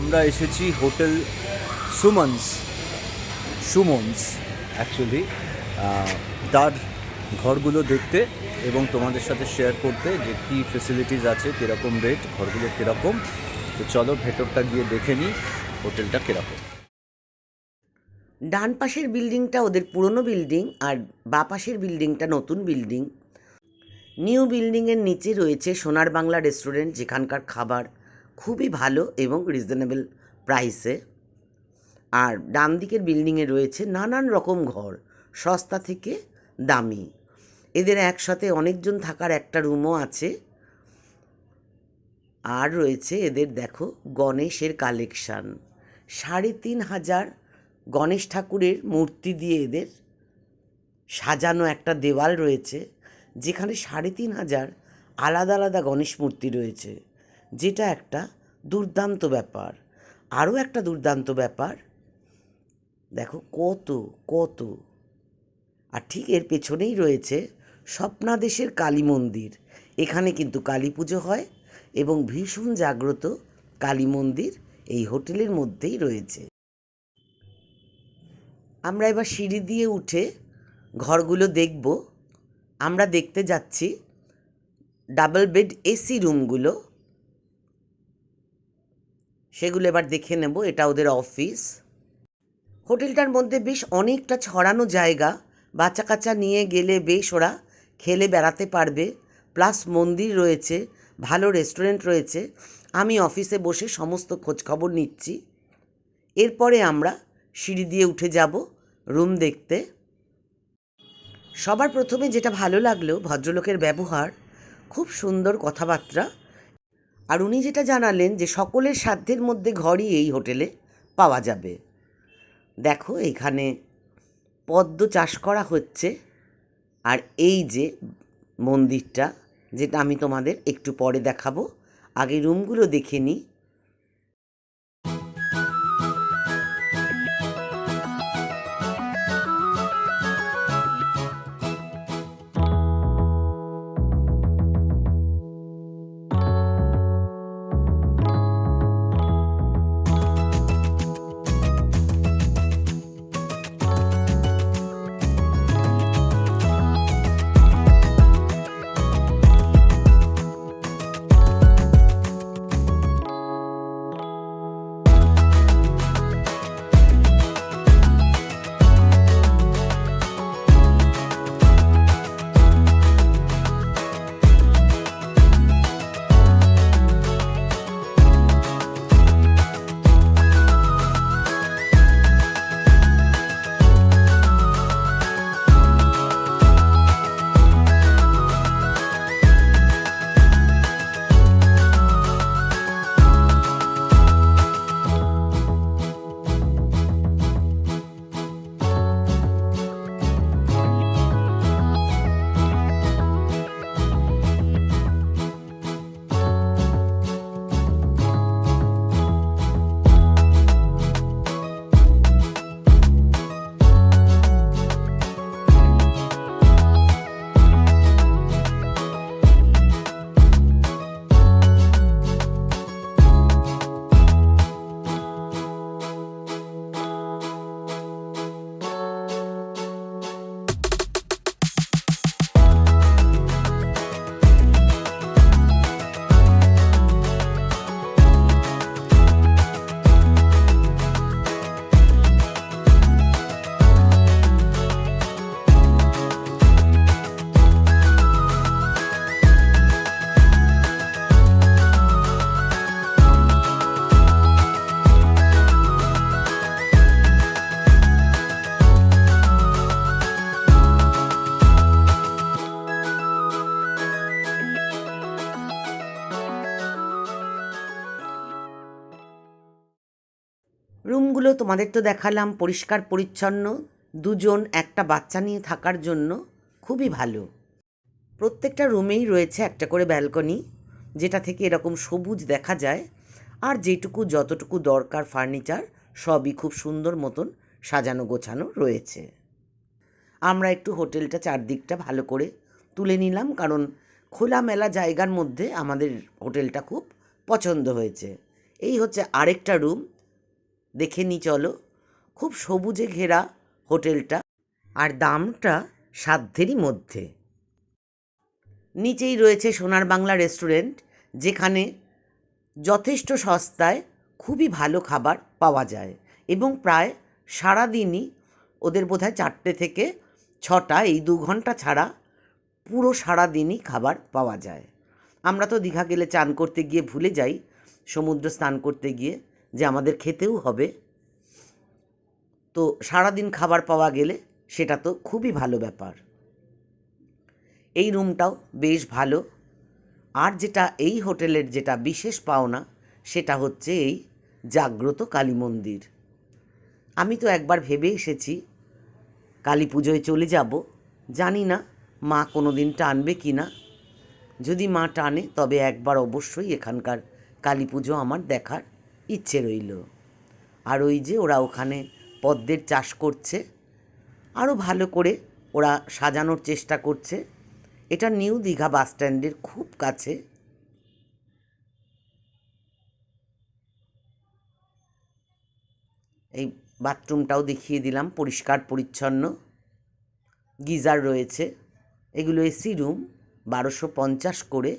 আমরা এসেছি hotel সুমনস actually তার ঘরগুলো দেখতে এবং তোমাদের সাথে শেয়ার করতে যে কী ফেসিলিটিস আছে, কীরকম রেট, ঘরগুলো কীরকম। তো চলো ভেতরটা গিয়ে দেখে নিই হোটেলটা কীরকম। ডান পাশের বিল্ডিংটা ওদের পুরনো বিল্ডিং আর বাঁ পাশের বিল্ডিংটা নতুন বিল্ডিং। নিউ বিল্ডিংয়ের নিচে রয়েছে সোনার বাংলা রেস্টুরেন্ট, যেখানকার খাবার খুবই ভালো এবং রিজনেবল প্রাইসে। আর ডান দিকের বিল্ডিংয়ে রয়েছে নানান রকম ঘর, সস্তা থেকে দামি। এদের একসাথে অনেকজন থাকার একটা রুমও আছে। আর রয়েছে এদের দেখো গণেশের কালেকশান, ৩,৫০০ গণেশ ঠাকুরের মূর্তি দিয়ে এদের সাজানো একটা দেওয়াল রয়েছে, যেখানে ৩,৫০০ আলাদা আলাদা গণেশ মূর্তি রয়েছে, যেটা একটা দুর্দান্ত ব্যাপার। আরও একটা দুর্দান্ত ব্যাপার দেখো কত কত। আর ঠিক এর পেছনেই রয়েছে স্বপ্নাদেশের কালী মন্দির। এখানে কিন্তু কালী পুজো হয় এবং ভীষণ জাগ্রত কালী মন্দির এই হোটেলের মধ্যেই রয়েছে। আমরা এবার সিঁড়ি দিয়ে উঠে ঘরগুলো দেখব। আমরা দেখতে যাচ্ছি ডাবল বেড এসি রুমগুলো, সেগুলো এবার দেখে নেব। এটা ওদের অফিস। হোটেলটার মধ্যে বেশ অনেকটা ছড়ানো জায়গা, বাচ্চা কাচ্চা নিয়ে গেলে বেশ ওরা খেলে বেড়াতে পারবে। প্লাস মন্দির রয়েছে, ভালো রেস্টুরেন্ট রয়েছে। আমি অফিসে বসে সমস্ত খোঁজখবর নিচ্ছি। এরপরে আমরা সিঁড়ি দিয়ে উঠে যাব রুম দেখতে। সবার প্রথমে যেটা ভালো লাগলো, ভদ্রলোকের ব্যবহার, খুব সুন্দর কথাবার্তা। আর উনি যেটা জানালেন যে সকলের সাধ্যের মধ্যে ঘরই এই হোটেলে পাওয়া যাবে। দেখো এখানে পদ্ম চাষ করা হচ্ছে। আর এই যে মন্দিরটা, যেটা আমি তোমাদের একটু পরে দেখাবো, আগে রুমগুলো দেখে নিই। রুমগুলো তোমাদের তো দেখালাম, পরিষ্কার পরিচ্ছন্ন, দুজন একটা বাচ্চা নিয়ে থাকার জন্য খুবই ভালো। প্রত্যেকটা রুমেই রয়েছে একটা করে ব্যালকনি, যেটা থেকে এরকম সবুজ দেখা যায়। আর যেটুকু যতটুকু দরকার ফার্নিচার সবই খুব সুন্দর মতন সাজানো গোছানো রয়েছে। আমরা একটু হোটেলটা চারদিকটা ভালো করে তুলে নিলাম, কারণ খোলামেলা জায়গার মধ্যে আমাদের হোটেলটা খুব পছন্দ হয়েছে। এই হচ্ছে আরেকটা রুম, দেখে নি চলো। খুব সবুজে ঘেরা হোটেলটা, আর দামটা সাধ্যেরই মধ্যে। নিচেই রয়েছে সোনার বাংলা রেস্টুরেন্ট, যেখানে যথেষ্ট সস্তায় খুবই ভালো খাবার পাওয়া যায় এবং প্রায় সারাদিনই, ওদের বোধহয় 4টে থেকে 6টা, এই 2 ঘন্টা ছাড়া পুরো সারাদিনই খাবার পাওয়া যায়। আমরা তো দীঘা গেলে চান করতে গিয়ে ভুলে যাই, সমুদ্র স্নান করতে গিয়ে, যে আমাদের খেতেও হবে। তো সারাদিন খাবার পাওয়া গেলে সেটা তো খুবই ভালো ব্যাপার। এই রুমটাও বেশ ভালো। আর যেটা এই হোটেলের যেটা বিশেষ পাওনা, সেটা হচ্ছে এই জাগ্রত কালী মন্দির। আমি তো একবার ভেবে এসেছি কালী পুজোয় চলে যাব, জানি না মা কোনো দিন টানবে কি না। যদি মা টানে তবে একবার অবশ্যই এখানকার কালী পুজো আমার দেখার ইচ্ছে রইল। আর ওই যে ওরা ওখানে পদ্মের চাষ করছে, আরও ভালো করে ওরা সাজানোর চেষ্টা করছে। এটা নিউ দীঘা বাস স্ট্যান্ডের খুব কাছে। এই বাথরুমটাও দেখিয়ে দিলাম, পরিষ্কার পরিচ্ছন্ন, গিজার রয়েছে। এগুলো এসি রুম, 1250 করে।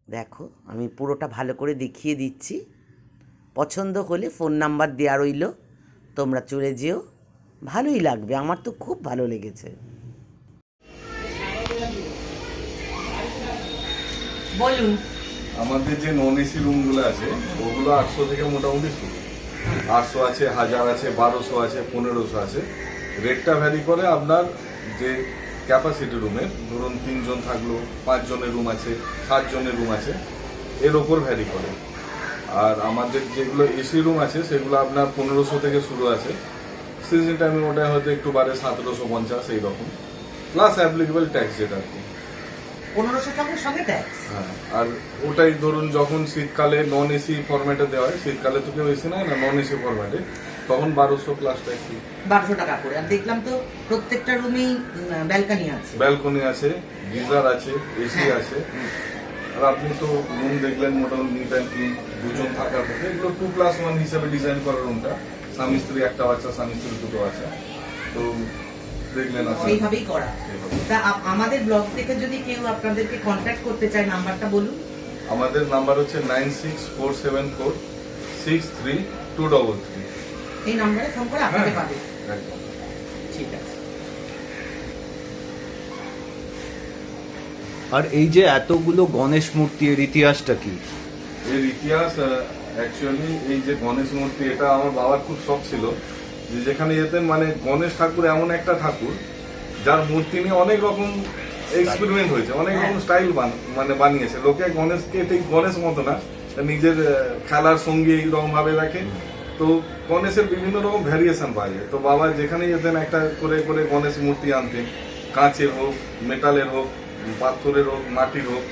দেখো আমি পুরোটা ভালো করে দেখিয়ে দিচ্ছি, পছন্দ হলে ফোন নাম্বার দেওয়া রইল, তোমরা চলে যেও, ভালোই লাগবে, আমার তো খুব ভালো লেগেছে। বলুন। আমাদের যে নন এসি রুমগুলো আছে ওগুলো 800 থেকে মোটামুটি শুরু। 800 আছে, 1000 আছে, 1200 আছে, 1500 আছে। রেটটা ভ্যারি করে আপনার যে ক্যাপাসিটি রুমের, ধরুন 3 জন থাকলো, 5 জনের রুম আছে, 7 জনের রুম আছে, এর ওপর ভ্যারি করে। আর আমাদের যেগুলো এসি রুম আছে সেগুলো আপনার 1500 থেকে শুরু আছে। সিজন টাইমে ওটা হয়তো একটু বাড়ে 1750 এইরকম, প্লাস অ্যাপ্লিকেবল ট্যাক্স যেটা আর কি। 1500 টাকার সঙ্গে ট্যাক্স। হ্যাঁ, আর ওটাই ধরুন যখন শীতকালে নন এসি ফরম্যাটে দেওয়া হয়, শীতকালে তো কেউ এসি নেয় না, নন এসি ফরম্যাটে, তখন 1200 প্লাস ট্যাক্স। 1200 টাকা করে। আর দেখলাম তো প্রত্যেকটা রুমেই ব্যালকনি আছে। ব্যালকনি আছে, গিজার আছে, এসি আছে। আর আপনি তো রুম দেখলেন মোটামুটি নিট অ্যান্ড ক্লিন, 2 জন থাকার পক্ষে এগুলো 2+1 হিসেবে ডিজাইন করা রুমটা। স্বামী স্ত্রী একটা বাচ্চা, স্বামী স্ত্রী 2টো বাচ্চা, তো দেখলেন আছে সেইভাবেই করা। তা আমাদের ব্লগ থেকে যদি কেউ আপনাদেরকে কন্ট্যাক্ট করতে চায়, নাম্বারটা বলুন। আমাদের নাম্বার হচ্ছে 9647463233। এই নাম্বারে ফোন করে আপনাকে পাবে। একদম ঠিক আছে। আর এই যে এতগুলো গণেশ মূর্তি, এর ইতিহাসটা কি? এর ইতিহাস অ্যাকচুয়ালি এই যে গণেশ মূর্তি, এটা আমার বাবার খুব শখ ছিল যে যেখানে যেতেন, মানে গণেশ ঠাকুর এমন একটা ঠাকুর যার মূর্তি নিয়ে অনেক রকম এক্সপেরিমেন্ট হয়েছে, অনেক রকম স্টাইল মানে বানিয়েছে। লোকে গণেশকে ঠিক গণেশ মতো না, নিজের খেলার সঙ্গে এইরকম ভাবে রাখে। তো গণেশের বিভিন্ন রকম ভ্যারিয়েশন পাওয়া যায়। তো বাবা যেখানে যেতেন একটা করে করে গণেশ মূর্তি আনতেন, কাঁচের হোক, মেটালের হোক, পাথরের হোক, মাটির হোক।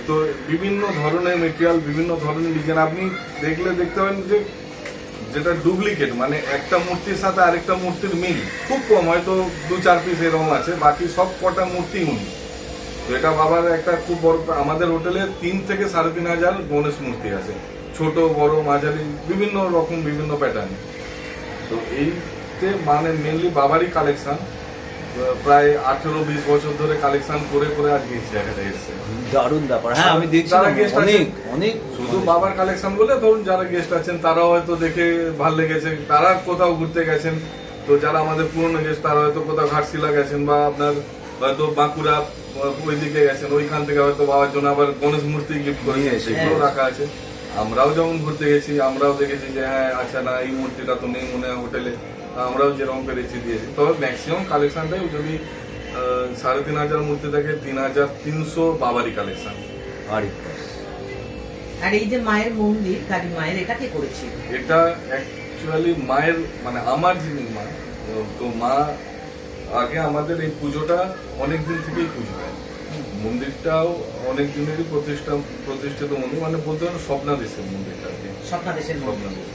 তো বিভিন্ন ধরনের মেটেরিয়াল, বিভিন্ন ধরনের ডিজাইন আপনি দেখলে দেখতে পাবেন যে যেটা ডুপ্লিকেট, মানে একটা মূর্তির সাথে আরেকটা মূর্তির মিল খুব কম, হয়তো 2-4 পিস এরকম আছে, বাকি সব কটা মূর্তি উনি। তো এটা বাবার একটা খুব বড়। আমাদের হোটেলে 3 থেকে 3500 গণেশ মূর্তি আছে, ছোট বড় মাঝারি বিভিন্ন রকম, বিভিন্ন প্যাটার্ন। তো এইতে মানে মেনলি বাবারই কালেকশন, প্রায় 18-20 বছর ধরে কালেকশন করে করে আজকে এই জায়গাটা এসেছে। দারুণ ব্যাপার। হ্যাঁ, আমি দেখছিলাম অনেক শুধু বাবার কালেকশন বলে ধরুন যারা গেস্ট আছেন তারাও হয়তো দেখে ভালো লেগেছে, তারা কোথাও ঘুরতে গেছেন। তো যারা আমাদের পুরনো গেস্ট তারা হয়তো কোথাও ঘাটশিলা গেছেন, বা আপনার হয়তো বাঁকুড়া ওইদিকে গেছেন, ওইখান থেকে হয়তো বাবার জন্য আবার গণেশ মূর্তি গিফট করে সেগুলো রাখা আছে। আমরাও যখন ঘুরতে গেছি আমরাও দেখেছি যে হ্যাঁ আচ্ছা না এই মূর্তিটা তো নেই মনে হয় হোটেলে, আমরাও যেরকম পেরেছি দিয়েছি। তবে ম্যাক্সিমাম কালেকশনটাই যদি 3500 মূর্তি থাকে, 3300 বাবারই কালেকশন। আর এই যে মায়ের মন্দির, কালী মায়ের, এটা কে করেছিল? এটা অ্যাকচুয়ালি মায়ের মানে আমার যিনি মা, তো মা আগে আমাদের এই পুজোটা অনেকদিন থেকেই পুজো হয়। মন্দিরটাও অনেক দিনেরই প্রতিষ্ঠিত মন্দির, মানে বলতে পারেন স্বপ্নাদেশের মন্দিরটা। স্বপ্নাদেশের মন্দির। স্বপ্নাদেশ